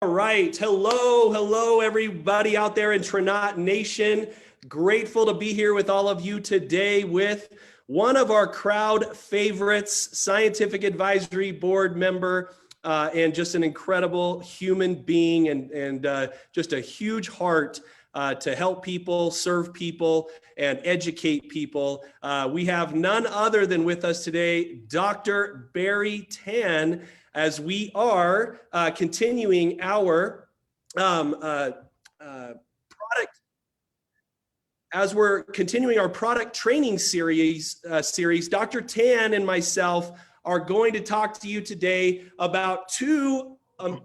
All right. Hello, everybody out there in Trinot Nation. Grateful to be here with all of you today with one of our crowd favorites, Scientific Advisory Board member, and just an incredible human being and just a huge heart to help people, serve people, and educate people. We have none other than with us today, Dr. Barrie Tan, as we are continuing our product, as we're continuing our product training series, Dr. Tan and myself are going to talk to you today about two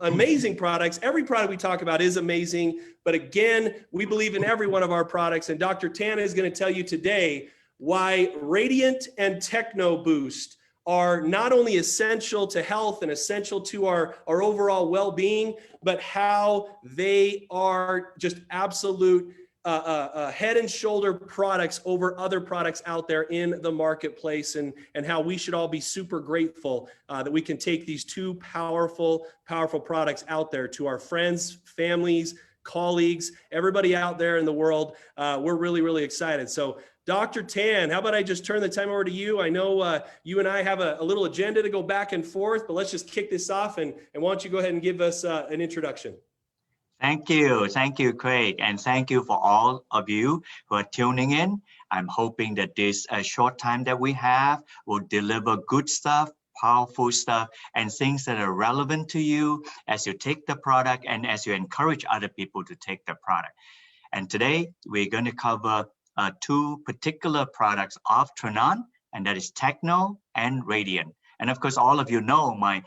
amazing products. Every product we talk about is amazing, but again, we believe in every one of our products, and Dr. Tan is going to tell you today why Radiant and Techno Boost are not only essential to health and essential to our overall well-being, but how they are just absolute head and shoulder products over other products out there in the marketplace, and how we should all be super grateful that we can take these two powerful products out there to our friends, families, colleagues, everybody out there in the world. We're really excited. So Dr. Tan, how about I just turn the time over to you? I know you and I have a little agenda to go back and forth, but let's just kick this off, and why don't you go ahead and give us an introduction? Thank you, Craig, and thank you for all of you who are tuning in. I'm hoping that this short time that we have will deliver good stuff, powerful stuff, and things that are relevant to you as you take the product and as you encourage other people to take the product. And today we're going to cover two particular products of Trinot, and that is Techno and Radiant. And of course, all of you know my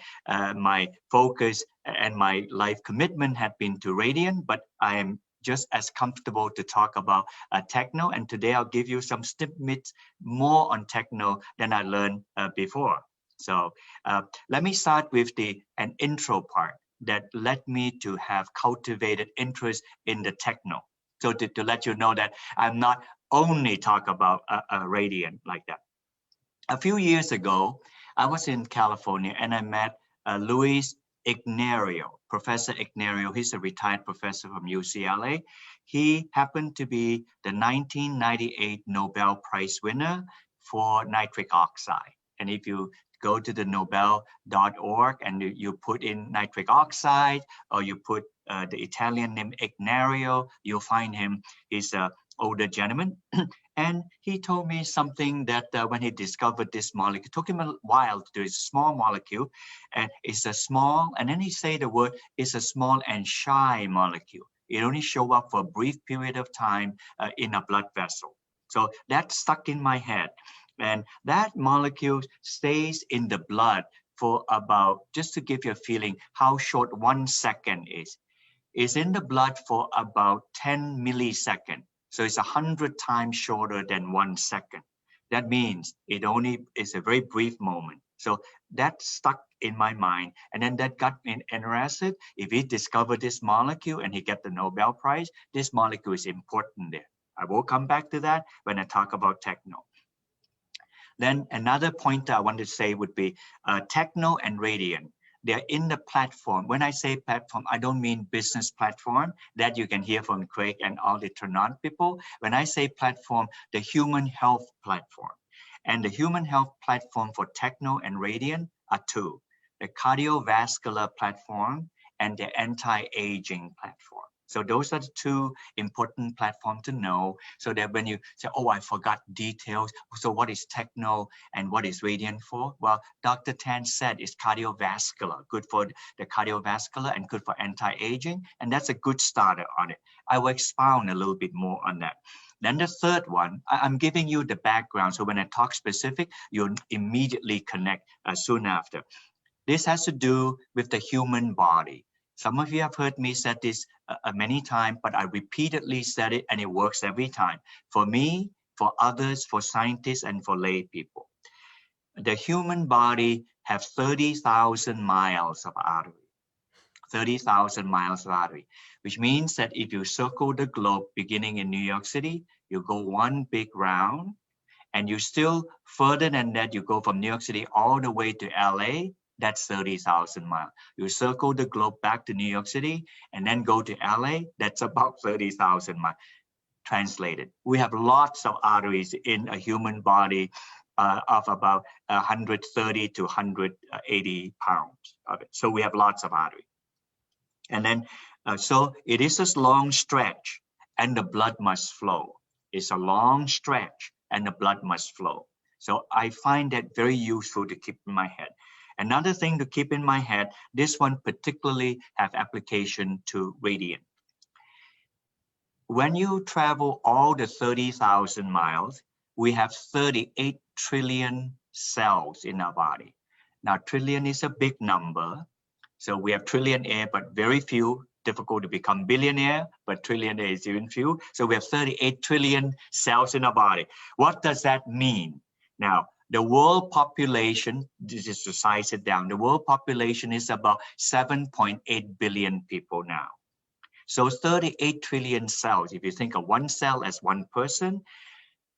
focus and my life commitment had been to Radiant, but I am just as comfortable to talk about Techno. And today I'll give you some snippets more on Techno than I learned before. So let me start with an intro part that led me to have cultivated interest in the Techno. So to let you know that I'm not only talk about a Radiant like that. A few years ago, I was in California and I met Luis Ignario, Professor Ignario. He's a retired professor from UCLA. He happened to be the 1998 Nobel Prize winner for nitric oxide. And if you go to the nobel.org and you put in nitric oxide, or you put the Italian name Ignario, you'll find him. He's an older gentleman. And he told me something that when he discovered this molecule, it took him a while to do. It's a small molecule, and it's a small, and then he said the word, it's a small and shy molecule. It only show up for a brief period of time in a blood vessel. So that stuck in my head. And that molecule stays in the blood for about, just to give you a feeling how short 1 second is. It's in the blood for about 10 milliseconds. So it's 100 times shorter than 1 second. That means it only is a very brief moment. So that stuck in my mind. And then that got me interested. If he discovered this molecule and he get the Nobel Prize, this molecule is important there. I will come back to that when I talk about Techno. Then another point I want to say would be Techno and Radiant. They're in the platform. When I say platform, I don't mean business platform that you can hear from Craig and all the Trinot people. When I say platform, the human health platform. And the human health platform for Techno and Radiant are two: the cardiovascular platform and the anti-aging platform. So those are the two important platforms to know, so that when you say, oh, I forgot details, so what is Techno and what is Radiant for? Well, Dr. Tan said it's cardiovascular, good for the cardiovascular and good for anti-aging, and that's a good starter on it. I will expound a little bit more on that. Then the third one, I'm giving you the background, so when I talk specific, you'll immediately connect soon after. This has to do with the human body. Some of you have heard me say this many times, but I repeatedly said it, and it works every time. For me, for others, for scientists, and for lay people. The human body has 30,000 miles of artery. 30,000 miles of artery, which means that if you circle the globe beginning in New York City, you go one big round, and you still further than that, you go from New York City all the way to LA, That's 30,000 miles. You circle the globe back to New York City and then go to LA, that's about 30,000 miles. Translated, we have lots of arteries in a human body of about 130 to 180 pounds of it. So we have lots of arteries. And then, so it is a long stretch and the blood must flow. It's a long stretch and the blood must flow. So I find that very useful to keep in my head. Another thing to keep in my head, this one particularly have application to radiant. When you travel all the 30,000 miles, we have 38 trillion cells in our body. Now, trillion is a big number. So we have trillionaire, but very few. Difficult to become billionaire, but trillionaire is even few. So we have 38 trillion cells in our body. What does that mean? Now, the world population, this is to size it down, the world population is about 7.8 billion people now. So 38 trillion cells, if you think of one cell as one person,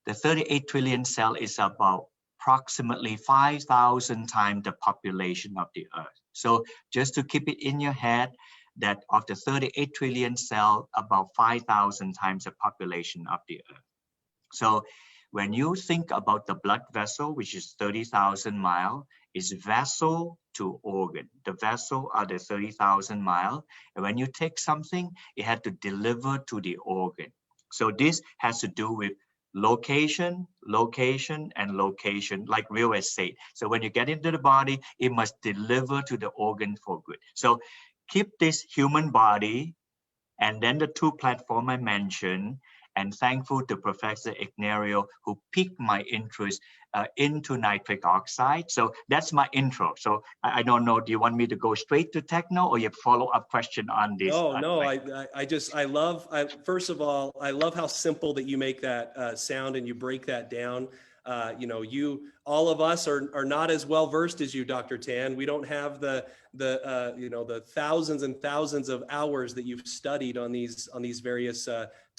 the 38 trillion cell is about approximately 5,000 times the population of the Earth. So just to keep it in your head, that of the 38 trillion cell, about 5,000 times the population of the Earth. So when you think about the blood vessel, which is 30,000 miles, is vessel to organ. The vessel are the 30,000 miles. And when you take something, it had to deliver to the organ. So this has to do with location, location, and location, like real estate. So when you get into the body, it must deliver to the organ for good. So keep this human body, and then the two platforms I mentioned, and thankful to Professor Ignario who piqued my interest into nitric oxide. So that's my intro. So I don't know, do you want me to go straight to techno or you have follow-up question on this? No, first of all, I love how simple that you make that sound and you break that down. All of us are not as well versed as you, Dr. Tan. We don't have the thousands and thousands of hours that you've studied on these various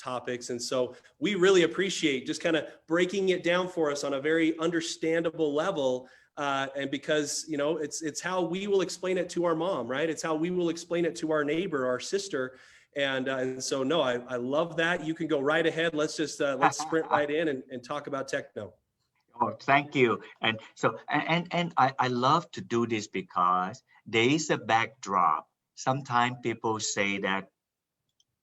topics. And so we really appreciate just kind of breaking it down for us on a very understandable level. And because, it's how we will explain it to our mom, right? It's how we will explain it to our neighbor, our sister. And so, no, I love that. You can go right ahead. Let's sprint right in and talk about techno. Oh, thank you. And so, and I love to do this because there is a backdrop. Sometimes people say that,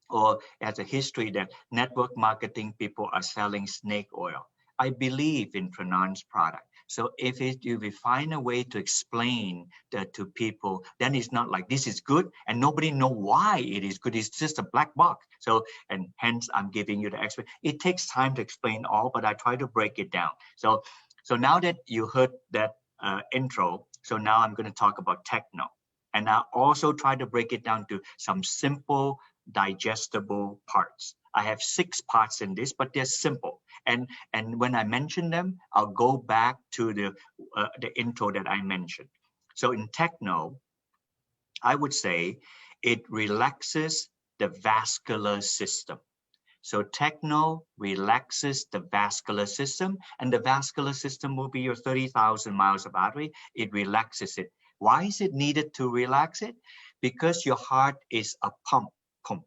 or as a history, that network marketing people are selling snake oil. I believe in pronounced product. So if we find a way to explain that to people, then it's not like this is good and nobody know why it is good. It's just a black box. So, and hence I'm giving you the explanation. It takes time to explain all, but I try to break it down. So now that you heard that intro, so now I'm going to talk about techno. And I also try to break it down to some simple digestible parts. I have 6 parts in this, but they're simple. And when I mention them, I'll go back to the intro that I mentioned. So in techno, I would say it relaxes the vascular system. So techno relaxes the vascular system, and the vascular system will be your 30,000 miles of artery. It relaxes it. Why is it needed to relax it? Because your heart is a pump, pump,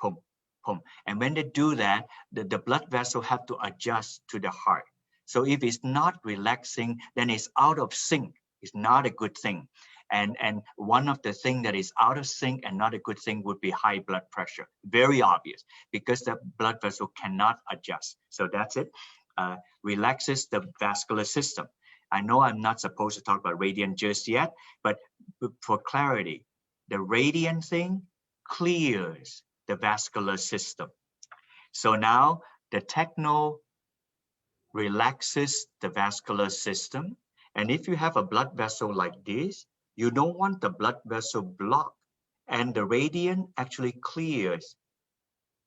pump, pump. And when they do that, the blood vessel have to adjust to the heart. So if it's not relaxing, then it's out of sync. It's not a good thing. And one of the things that is out of sync and not a good thing would be high blood pressure. Very obvious, because the blood vessel cannot adjust. So that's it. Relaxes the vascular system. I know I'm not supposed to talk about radiant just yet, but for clarity, the radiant thing clears the vascular system. So now the techno relaxes the vascular system. And if you have a blood vessel like this, you don't want the blood vessel blocked. And the radiant actually clears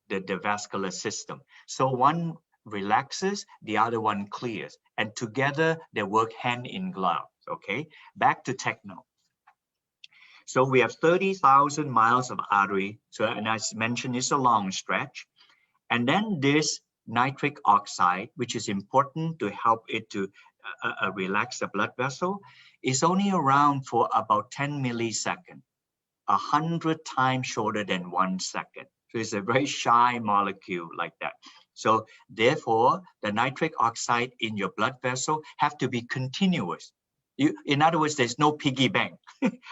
the vascular system. So one relaxes, the other one clears. And together they work hand in glove, okay? Back to techno. So we have 30,000 miles of artery. So, and as mentioned, it's a long stretch. And then this nitric oxide, which is important to help it to relax the blood vessel, is only around for about 10 milliseconds, 100 times shorter than 1 second. So it's a very shy molecule like that. So therefore, the nitric oxide in your blood vessel have to be continuous. In other words, there's no piggy bank.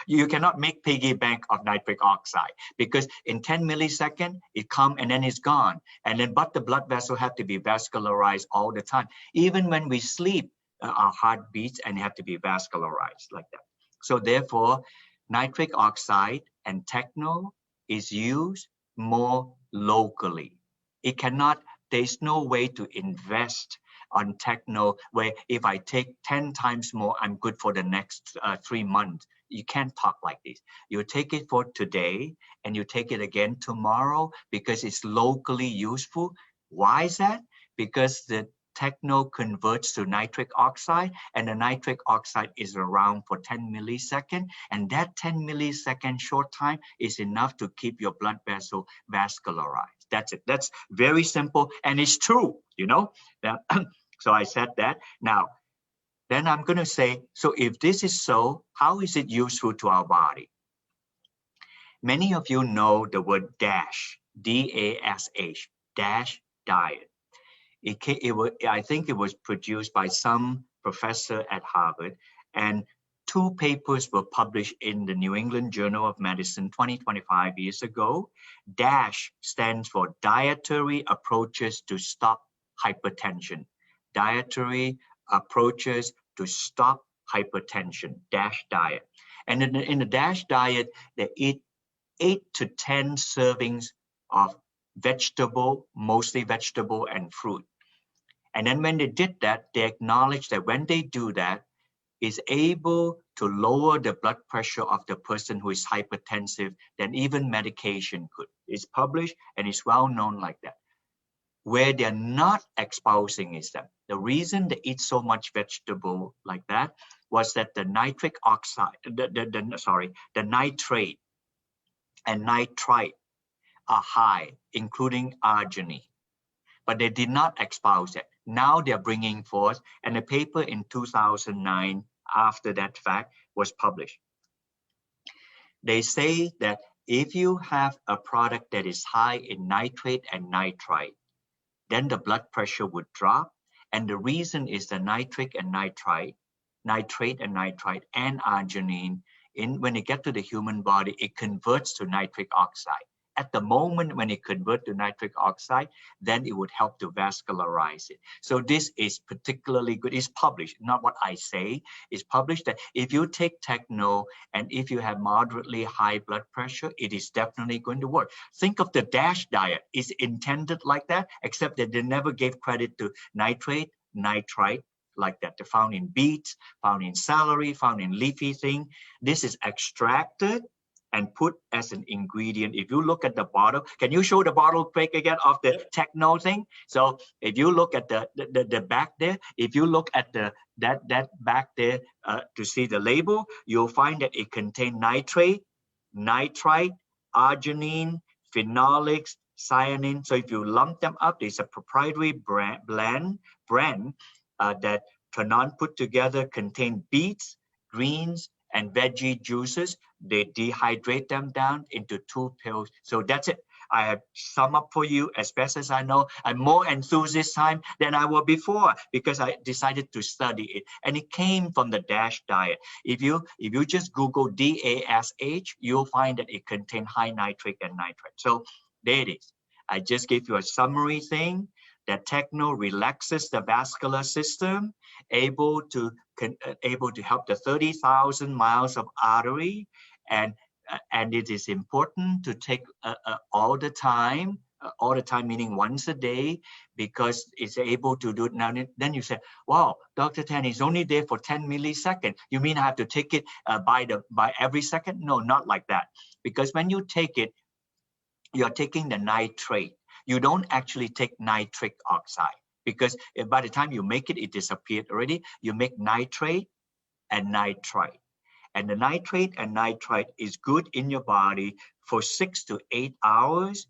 You cannot make piggy bank of nitric oxide because in 10 milliseconds, it comes and then it's gone. And then, but the blood vessel have to be vascularized all the time. Even when we sleep, our heart beats and have to be vascularized like that. So therefore, nitric oxide and techno is used more locally. It cannot, there's no way to invest on techno where if I take 10 times more, I'm good for the next 3 months. You can't talk like this. You take it for today and you take it again tomorrow because it's locally useful. Why is that? Because the techno converts to nitric oxide and the nitric oxide is around for 10 milliseconds. And that 10 millisecond short time is enough to keep your blood vessel vascularized. That's it. That's very simple. And it's true, you know. So I said that. Now, then I'm going to say, so if this is so, how is it useful to our body? Many of you know the word DASH, D-A-S-H, DASH diet. I think it was produced by some professor at Harvard, and 2 papers were published in the New England Journal of Medicine 25 years ago. DASH stands for Dietary Approaches to Stop Hypertension. Dietary approaches to stop hypertension, DASH diet. And in the DASH diet, they eat 8 to 10 servings of vegetable, mostly vegetable and fruit. And then when they did that, they acknowledged that when they do that, is able to lower the blood pressure of the person who is hypertensive than even medication could. It's published and it's well known like that. Where they're not espousing is that the reason they eat so much vegetable like that was that the nitric oxide, the nitrate and nitrite are high, including arginine. But they did not espouse it. Now they're bringing forth, and a paper in 2009 after that fact was published. They say that if you have a product that is high in nitrate and nitrite, then the blood pressure would drop. And the reason is the nitrate and nitrite and arginine, when it gets to the human body, it converts to nitric oxide. At the moment when it converts to nitric oxide, then it would help to vascularize it. So this is particularly good. It's published, not what I say. It's published that if you take techno and if you have moderately high blood pressure, it is definitely going to work. Think of the DASH diet. It's intended like that, except that they never gave credit to nitrate, nitrite, like that. They're found in beets, found in celery, found in leafy thing. This is extracted and put as an ingredient. If you look at the bottle, can you show the bottle quick again of the techno thing? So if you look at the back there, if you look at that back there to see the label, you'll find that it contains nitrate, nitrite, arginine, phenolics, cyanine. So if you lump them up, there's a proprietary brand that Tanan put together, contain beets, greens, and veggie juices. They dehydrate them down into 2 pills. So that's it. I have sum up for you as best as I know. I'm more enthused this time than I was before because I decided to study it. And it came from the DASH diet. If you just Google DASH, you'll find that it contains high nitric and nitrate. So there it is. I just gave you a summary thing. That techno relaxes the vascular system, able to help the 30,000 miles of artery, and it is important to take all the time meaning once a day, because it's able to do it now. Then you say, wow, Dr. Tan is only there for 10 milliseconds. You mean I have to take it by every second? No, not like that. Because when you take it, you're taking the nitrate. You don't actually take nitric oxide because by the time you make it, it disappeared already. You make nitrate and nitrite. And the nitrate and nitrite is good in your body for 6 to 8 hours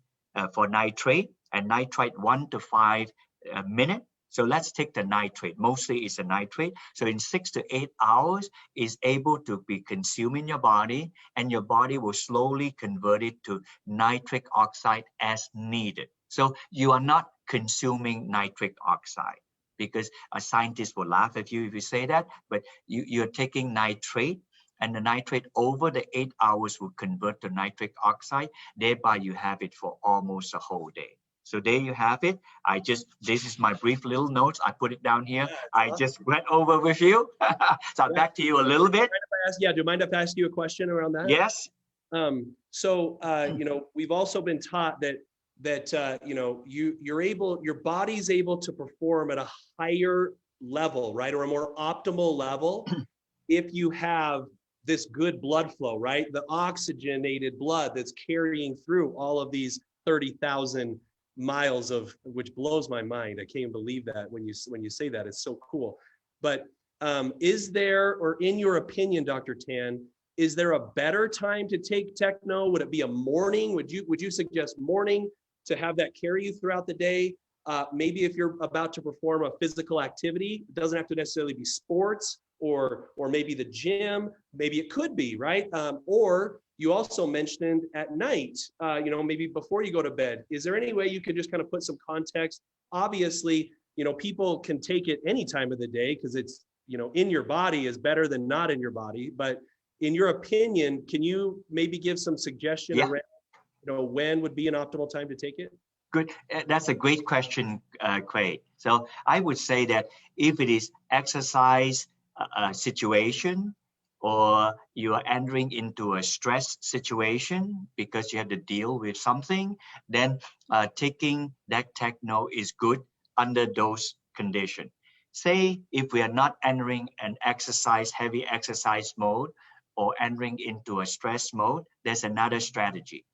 for nitrate, and nitrite 1 to 5 minutes. So let's take the nitrate. Mostly it's a nitrate. So in 6 to 8 hours, is able to be consumed in your body, and your body will slowly convert it to nitric oxide as needed. So you are not consuming nitric oxide, because a scientist will laugh at you if you say that, but you're taking nitrate, and the nitrate over the 8 hours will convert to nitric oxide. Thereby you have it for almost a whole day. So there you have it. This is my brief little notes. I put it down here. I just went over with you. So back to you a little bit. Do you mind if I ask you a question around that? Yes. You know, we've also been taught that you know, your body's able to perform at a higher level, right, or a more optimal level if you have this good blood flow, right? The oxygenated blood that's carrying through all of these 30,000 miles of, which blows my mind. I can't believe that when you say that. It's so cool. But is there, or in your opinion, Dr. Tan, is there a better time to take techno? Would it be a morning? Would you suggest morning to have that carry you throughout the day? Maybe if you're about to perform a physical activity, it doesn't have to necessarily be sports, or maybe the gym, maybe it could be, right? Or you also mentioned at night, you know, maybe before you go to bed. Is there any way you could just kind of put some context? Obviously, you know, people can take it any time of the day because it's, you know, in your body is better than not in your body. But in your opinion, can you maybe give some suggestion around, you know, when would be an optimal time to take it? Good. That's a great question, Craig. So I would say that if it is exercise situation, or you are entering into a stress situation because you have to deal with something, then taking that techno is good under those conditions. Say if we are not entering an heavy exercise mode, or entering into a stress mode, there's another strategy.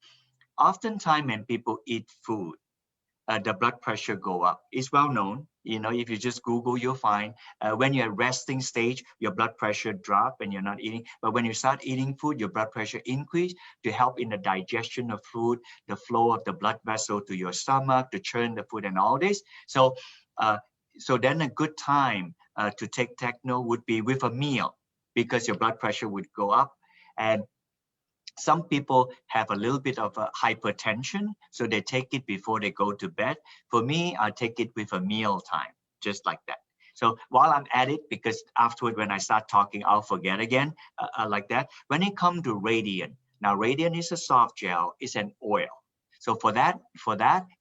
Oftentimes when people eat food, the blood pressure go up. It's well known. You know, if you just Google, you'll find when you're at resting stage, your blood pressure drop and you're not eating. But when you start eating food, your blood pressure increase to help in the digestion of food, the flow of the blood vessel to your stomach, to churn the food and all this. So, so then a good time to take techno would be with a meal, because your blood pressure would go up. And some people have a little bit of a hypertension, so they take it before they go to bed. For me, I take it with a meal time, just like that. So while I'm at it, because afterward when I start talking, I'll forget again, like that. When it comes to Radiant, now Radiant is a soft gel, it's an oil. So for that,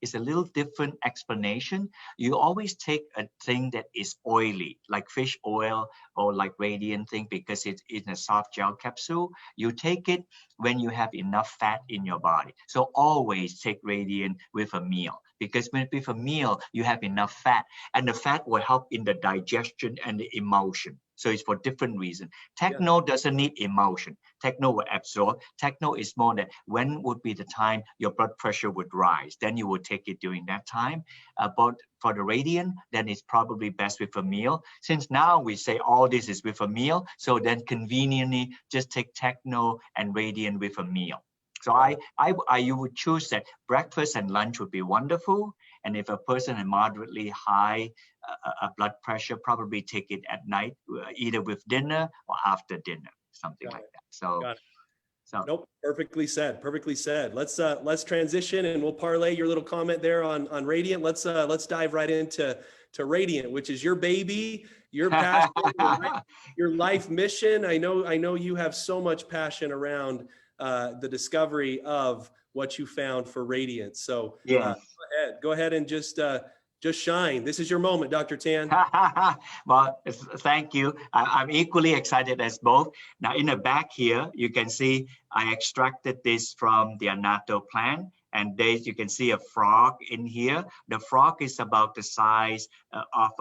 it's a little different explanation. You always take a thing that is oily, like fish oil or like Radiant thing, because it's in a soft gel capsule. You take it when you have enough fat in your body. So always take Radiant with a meal, because with a meal, you have enough fat, and the fat will help in the digestion and the emotion. So it's for different reasons. Techno doesn't need emotion. Techno will absorb. Techno is more that when would be the time your blood pressure would rise. Then you will take it during that time. But for the Radiant, then it's probably best with a meal. Since now we say all this is with a meal, so then conveniently just take Techno and Radiant with a meal. So you would choose that breakfast and lunch would be wonderful. And if a person has moderately high blood pressure, probably take it at night, either with dinner or after dinner, something like that. So, nope, perfectly said. Perfectly said. Let's transition, and we'll parlay your little comment there on Radiant. Let's dive right into Radiant, which is your baby, your passion, your life mission. I know you have so much passion around the discovery of what you found for Radiant. So go ahead and just shine. This is your moment, Dr. Tan. Well, thank you. I'm equally excited as both. Now in the back here, you can see I extracted this from the annatto plant. And there you can see a frog in here. The frog is about the size of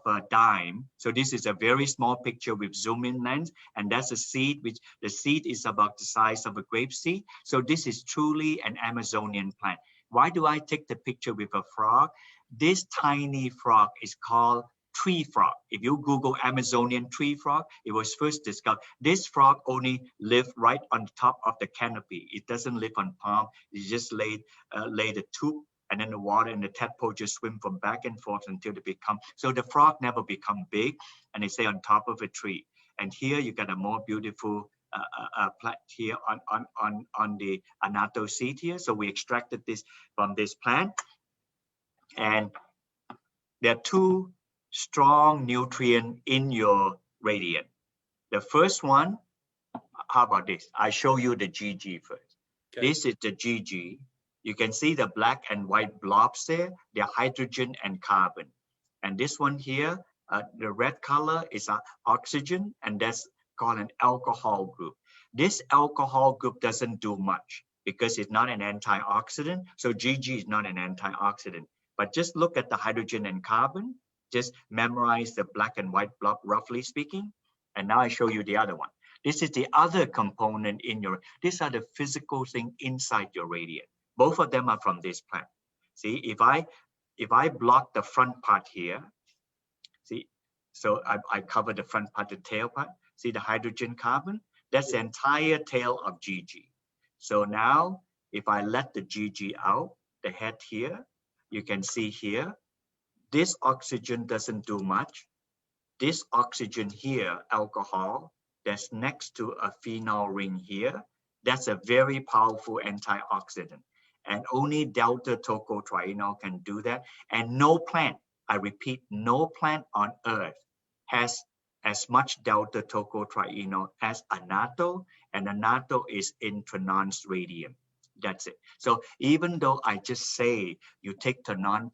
a dime. So this is a very small picture with zoom in lens. And that's a seed, which the seed is about the size of a grape seed. So this is truly an Amazonian plant. Why do I take the picture with a frog? This tiny frog is called tree frog. If you Google Amazonian tree frog, it was first discovered. This frog only lives right on top of the canopy. It doesn't live on palm. It just laid the tube and then the water and the tadpole just swim from back and forth until they become, so the frog never become big and they stay on top of a tree. And here you got a more beautiful plant here on the annatto seed here. So we extracted this from this plant. And there are two strong nutrients in your radiant. The first one, how about this? I show you the GG first. Okay. This is the GG. You can see the black and white blobs there. They're hydrogen and carbon. And this one here, the red color is oxygen, and that's called an alcohol group. This alcohol group doesn't do much because it's not an antioxidant. So GG is not an antioxidant. But just look at the hydrogen and carbon. Just memorize the black and white blob, roughly speaking. And now I show you the other one. This is the other component in your, these are the physical thing inside your radiant. Both of them are from this plant. See, if I block the front part here, see, so I cover the front part, the tail part. See the hydrogen carbon? That's the entire tail of GG. So now, if I let the GG out, the head here, you can see here, this oxygen doesn't do much. This oxygen here, alcohol, that's next to a phenol ring here, that's a very powerful antioxidant. And only delta tocotrienol can do that. And no plant, I repeat, no plant on earth has as much delta tocotrienol as annatto, and annatto is intranons radium. That's it. So even though I just say you take Tanon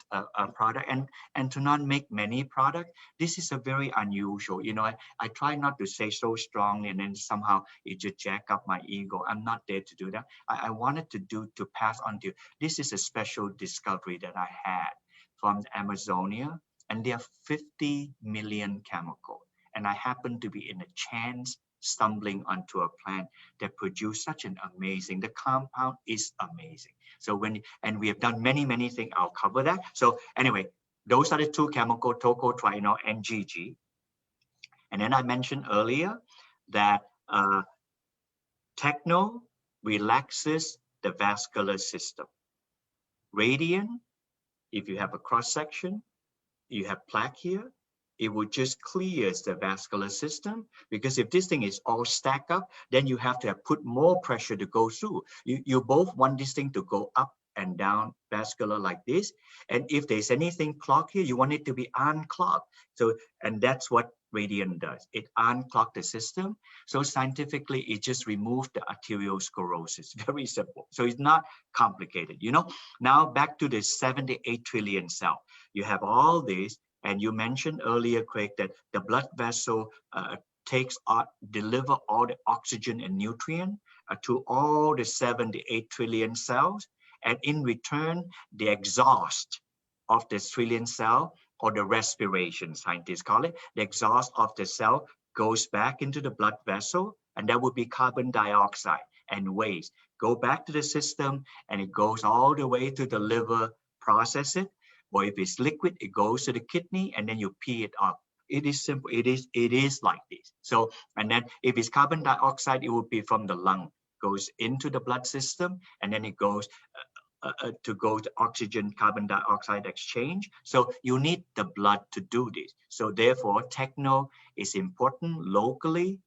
product, and Tanon make many products, this is a very unusual. You know, I try not to say so strongly and then somehow it just jack up my ego. I'm not there to do that. I wanted to pass on to you. This is a special discovery that I had from Amazonia, and there are 50 million chemicals. And I happen to be in a chance stumbling onto a plant that produce such an amazing, the compound is amazing. So and we have done many things, I'll cover that. So anyway, those are the two chemicals, tocotrienol and GG. And then I mentioned earlier that techno relaxes the vascular system. Radiant, if you have a cross section, you have plaque here, it would just clears the vascular system, because if this thing is all stacked up, then you have to have put more pressure to go through. You both want this thing to go up and down vascular like this. And if there's anything clogged here, you want it to be unclogged. So, and that's what radiant does. It unclogs the system. So scientifically, it just removes the arteriosclerosis. Very simple. So it's not complicated, you know. Now back to the 78 trillion cell. You have all this. And you mentioned earlier, Craig, that the blood vessel deliver all the oxygen and nutrient to all the 78 trillion cells. And in return, the exhaust of the trillion cell, or the respiration, scientists call it, the exhaust of the cell goes back into the blood vessel, and that would be carbon dioxide and waste. Go back to the system, and it goes all the way to the liver, process it. Or if it's liquid, it goes to the kidney, and then you pee it up. It is simple. It is like this. So, and then if it's carbon dioxide, it would be from the lung, goes into the blood system, and then it goes to go to oxygen carbon dioxide exchange. So you need the blood to do this. So therefore, techno is important locally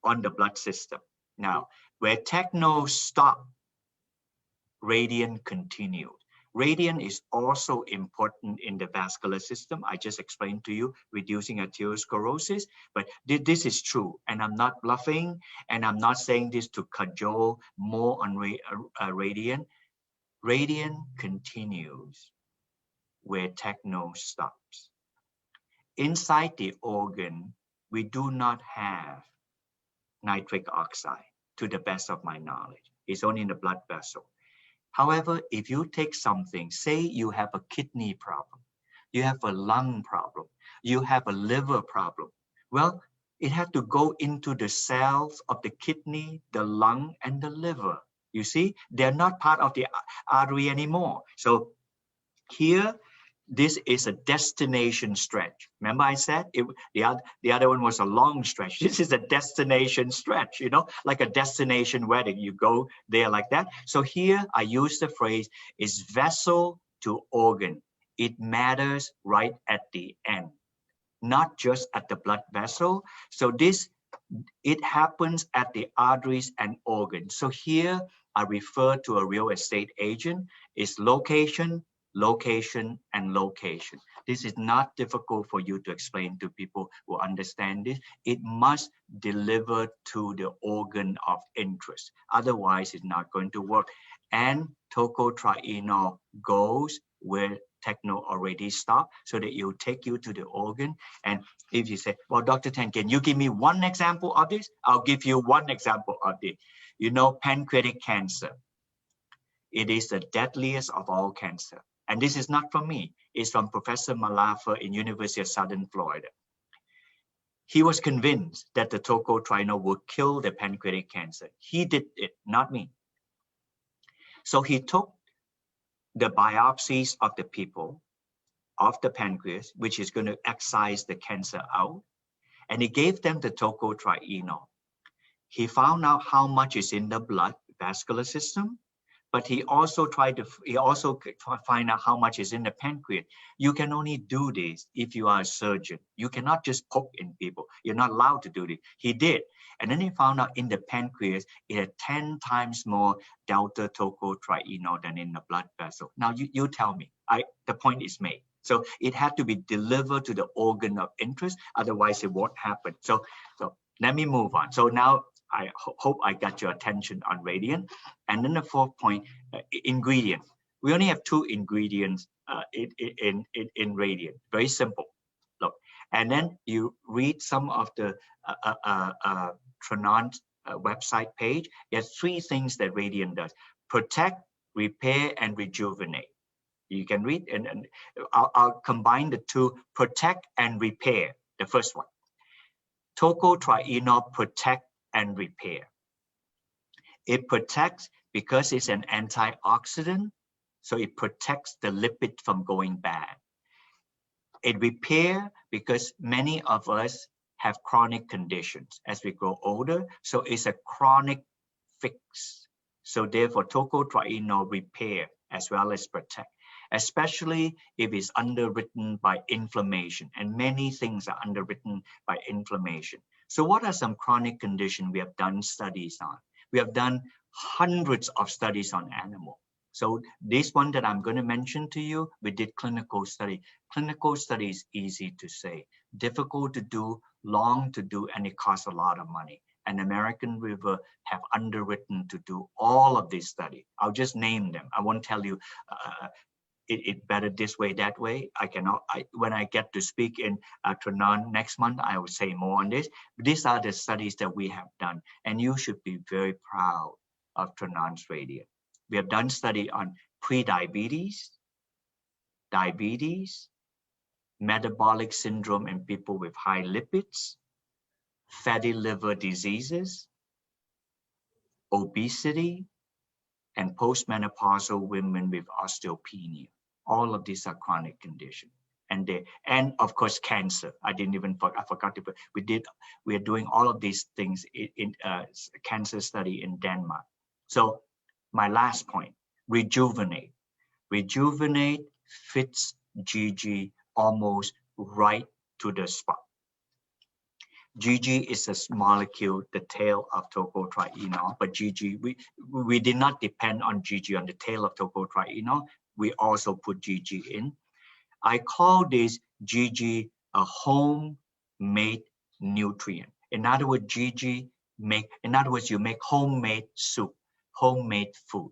on the blood system. Now, where techno stops, radiant continued. Radiant is also important in the vascular system. I just explained to you, reducing arteriosclerosis, but this is true. And I'm not bluffing, and I'm not saying this to cajole more on radiant. Radiant continues where techno stops. Inside the organ, we do not have nitric oxide, to the best of my knowledge. It's only in the blood vessel. However, if you take something, say you have a kidney problem, you have a lung problem, you have a liver problem, well, it has to go into the cells of the kidney, the lung, and the liver. You see, they're not part of the artery anymore. So here, this is a destination stretch. Remember I said the other one was a long stretch. This is a destination stretch, you know, like a destination wedding. You go there like that. So here I use the phrase is vessel to organ. It matters right at the end, not just at the blood vessel. So it happens at the arteries and organs. So here I refer to a real estate agent. It's location, location, and location. This is not difficult for you to explain to people who understand this. It must deliver to the organ of interest. Otherwise, it's not going to work. And tocotrienol goes where techno already stopped, so that it will take you to the organ. And if you say, well, Dr. Tan, can you give me one example of this? I'll give you one example of it. You know, pancreatic cancer. It is the deadliest of all cancer. And this is not from me. It's from Professor Malafer in University of Southern Florida. He was convinced that the tocotrienol would kill the pancreatic cancer. He did it, not me. So he took the biopsies of the people, of the pancreas, which is going to excise the cancer out, and he gave them the tocotrienol. He found out how much is in the blood vascular system, but he also tried to find out how much is in the pancreas. You can only do this if you are a surgeon. You cannot just poke in people. You're not allowed to do this. He did. And then he found out in the pancreas, it had 10 times more delta tocotrienol than in the blood vessel. Now you tell me, the point is made. So it had to be delivered to the organ of interest, otherwise it won't happen. So let me move on. So now I hope I got your attention on radiant. And then the fourth point, ingredient. We only have 2 ingredients in radiant, very simple. Look, and then you read some of the Tranon's website page. There's 3 things that radiant does: protect, repair, and rejuvenate. You can read, and I'll combine the 2, protect and repair. The first one, tocotrienol protect and repair. It protects because it's an antioxidant, so it protects the lipid from going bad. It repair because many of us have chronic conditions as we grow older, so it's a chronic fix. So therefore, tocotrienol repair as well as protect, especially if it's underwritten by inflammation, and many things are underwritten by inflammation. So what are some chronic conditions we have done studies on? We have done hundreds of studies on animals. So this one that I'm going to mention to you, we did clinical study. Clinical study is easy to say, difficult to do, long to do, and it costs a lot of money. And American River have underwritten to do all of these studies. I'll just name them. I won't tell you it better this way, that way. I cannot. When I get to speak in Tranon next month, I will say more on this. These are the studies that we have done, and you should be very proud of Tranon's Radiant. We have done study on pre-diabetes, diabetes, metabolic syndrome in people with high lipids, fatty liver diseases, obesity, and postmenopausal women with osteopenia. All of these are chronic conditions. And of course, cancer. I forgot to put, we are doing all of these things in cancer study in Denmark. So my last point, rejuvenate. Rejuvenate fits GG almost right to the spot. GG is a molecule, the tail of tocotrienol, but GG, we did not depend on GG on the tail of tocotrienol. We also put GG in. I call this GG a homemade nutrient. In other words, GG you make homemade soup, homemade food.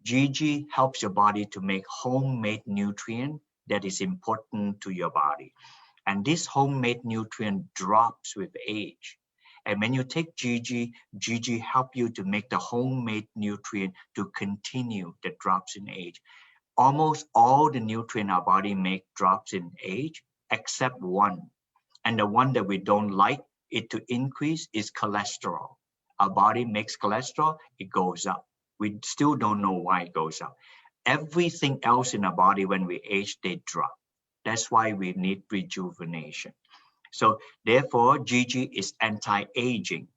GG helps your body to make homemade nutrient that is important to your body. And this homemade nutrient drops with age. And when you take GG help you to make the homemade nutrient to continue the drops in age. Almost all the nutrient our body make drops in age, except one. And the one that we don't like it to increase is cholesterol. Our body makes cholesterol, it goes up. We still don't know why it goes up. Everything else in our body, when we age, they drop. That's why we need rejuvenation. So therefore, GG is anti-aging.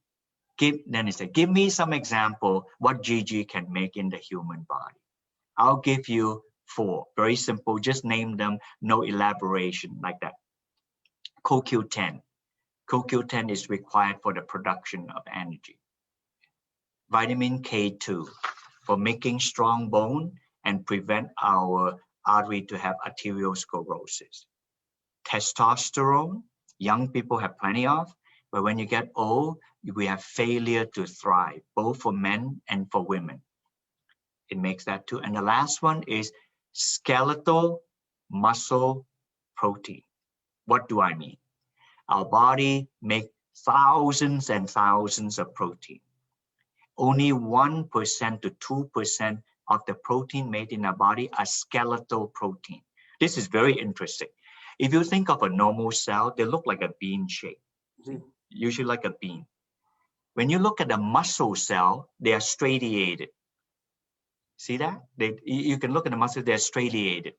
Then it said, give me some example what GG can make in the human body. I'll give you 4. Very simple, just name them, no elaboration like that. CoQ10. CoQ10 is required for the production of energy. Vitamin K2 for making strong bone and prevent our artery to have arteriosclerosis. Testosterone, young people have plenty of, but when you get old, we have failure to thrive, both for men and for women. It makes that too. And the last one is skeletal muscle protein. What do I mean? Our body makes thousands and thousands of protein. Only 1% to 2% of the protein made in our body are skeletal protein. This is very interesting. If you think of a normal cell, they look like a bean shape, usually like a bean. When you look at a muscle cell, they are stratiated. See that? You can look at the muscle, they're stratiated.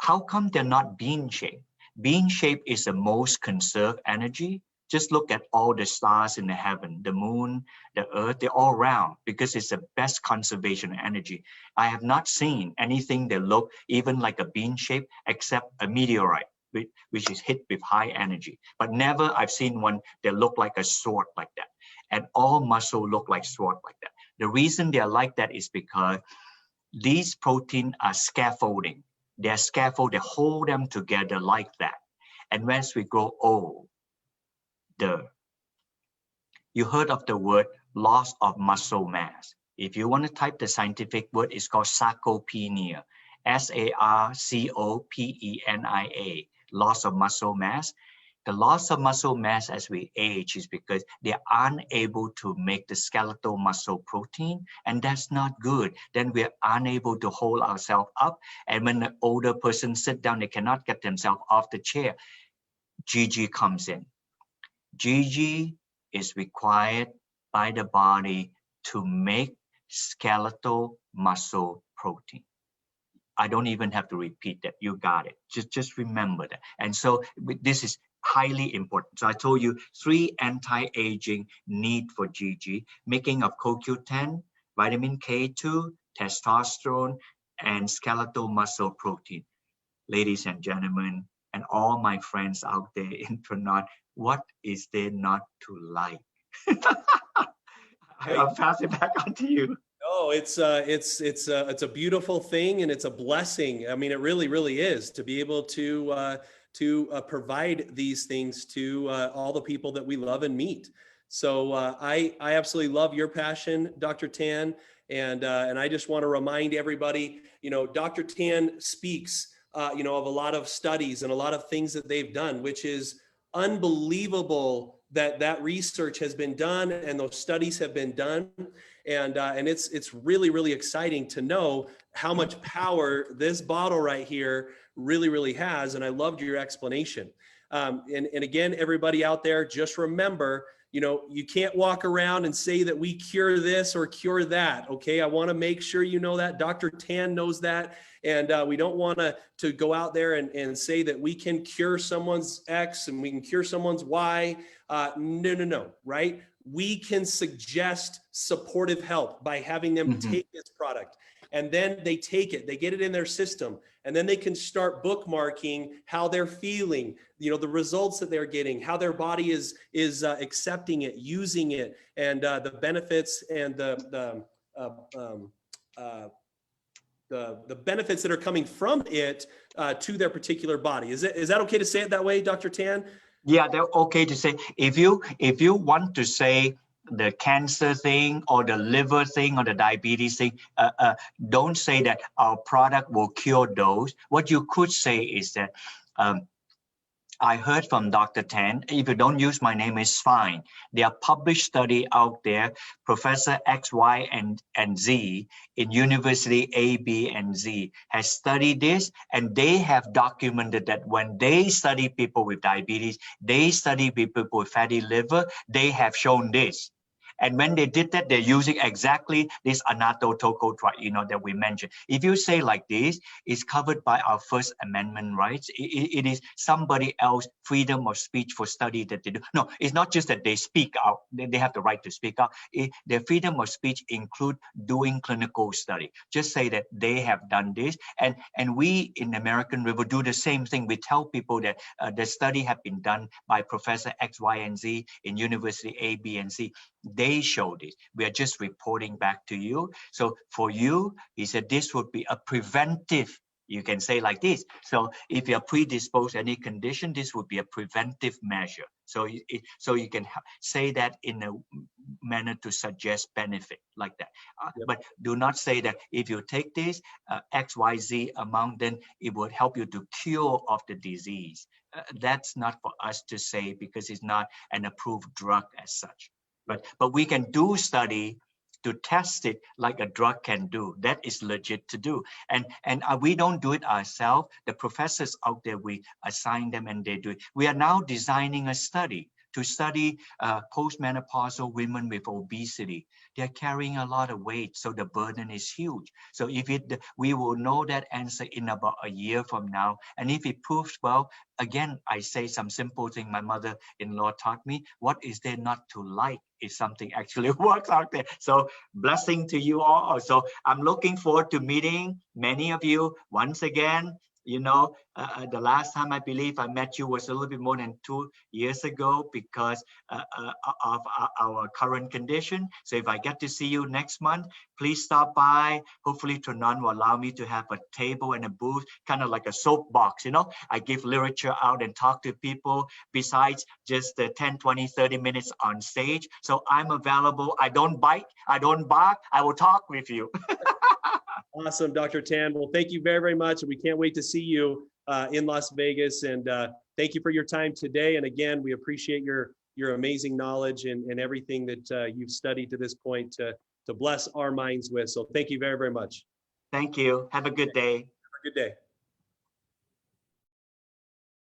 How come they're not bean shaped? Bean shape is the most conserved energy. Just look at all the stars in the heaven, the moon, the earth, they're all round because it's the best conservation energy. I have not seen anything that look even like a bean shape except a meteorite, which is hit with high energy. But never I've seen one that look like a sword like that. And all muscle look like sword like that. The reason they're like that is because these proteins are scaffolding. They're scaffold, they hold them together like that. And once we grow old, you heard of the word loss of muscle mass. If you want to type the scientific word, it's called sarcopenia. SARCOPENIA, loss of muscle mass. The loss of muscle mass as we age is because they are unable to make the skeletal muscle protein, and that's not good. Then we are unable to hold ourselves up, and when the older person sit down, they cannot get themselves off the chair. GG comes in. GG is required by the body to make skeletal muscle protein. I don't even have to repeat that. You got it. Just remember that. And so this is highly important. So I told you 3 anti-aging need for GG, making of CoQ10, vitamin K2, testosterone, and skeletal muscle protein. Ladies and gentlemen, and all my friends out there in Trinidad, what is there not to like? I'll pass it back on to you. Oh, it's a beautiful thing, and it's a blessing. I mean, it really, really is to be able to provide these things to all the people that we love and meet. So I absolutely love your passion, Dr. Tan, and I just want to remind everybody, Dr. Tan speaks, of a lot of studies and a lot of things that they've done, which is unbelievable that research has been done and those studies have been done. And it's really, really exciting to know how much power this bottle right here really, really has. And I loved your explanation. And again, everybody out there, just remember, you can't walk around and say that we cure this or cure that. Okay. I want to make sure you know that. Dr. Tan knows that. And we don't want to go out there and say that we can cure someone's X and we can cure someone's Y. No, right? We can suggest supportive help by having them take this product, and then they take it, they get it in their system, and then they can start bookmarking how they're feeling, the results that they're getting, how their body is accepting it, using it, and the benefits and the benefits that are coming from it to their particular body. Is that okay to say it that way, Dr. Tan? Yeah, they're okay to say. If you want to say the cancer thing or the liver thing or the diabetes thing, don't say that our product will cure those. What you could say is that I heard from Dr. Tan, if you don't use my name, it's fine. There are published studies out there, Professor X, Y, and Z in University A, B, and Z has studied this, and they have documented that when they study people with diabetes, they study people with fatty liver, they have shown this. And when they did that, they're using exactly this anatotocotriol, that we mentioned. If you say like this, it's covered by our First Amendment rights. It is somebody else freedom of speech for study that they do. No, it's not just that they speak out. They have the right to speak out. Their freedom of speech include doing clinical study. Just say that they have done this. And we in American River do the same thing. We tell people that the study have been done by Professor X, Y, and Z in University A, B, and C. They show this. We are just reporting back to you. So for you, he said this would be a preventive. You can say like this. So if you're predisposed to any condition, this would be a preventive measure. So you can say that in a manner to suggest benefit like that. But do not say that if you take this X, Y, Z amount, then it would help you to cure of the disease. That's not for us to say because it's not an approved drug as such. But we can do study to test it like a drug can do. That is legit to do. And we don't do it ourselves. The professors out there, we assign them and they do it. We are now designing a study to study postmenopausal women with obesity. They're carrying a lot of weight, so the burden is huge. So if we will know that answer in about a year from now. And if it proves well, again, I say some simple thing my mother-in-law taught me. What is there not to like if something actually works out there? So blessing to you all. So I'm looking forward to meeting many of you once again. The last time I believe I met you was a little bit more than 2 years ago because of our current condition. So if I get to see you next month, please stop by. Hopefully Tronan will allow me to have a table and a booth, kind of like a soapbox, I give literature out and talk to people besides just the 10, 20, 30 minutes on stage. So I'm available. I don't bite. I don't bark. I will talk with you. Awesome, Dr. Tan. Well, thank you very, very much. And we can't wait to see you in Las Vegas. And thank you for your time today. And again, we appreciate your amazing knowledge and everything that you've studied to this point to bless our minds with. So thank you very, very much. Thank you. Have a good day. Have a good day.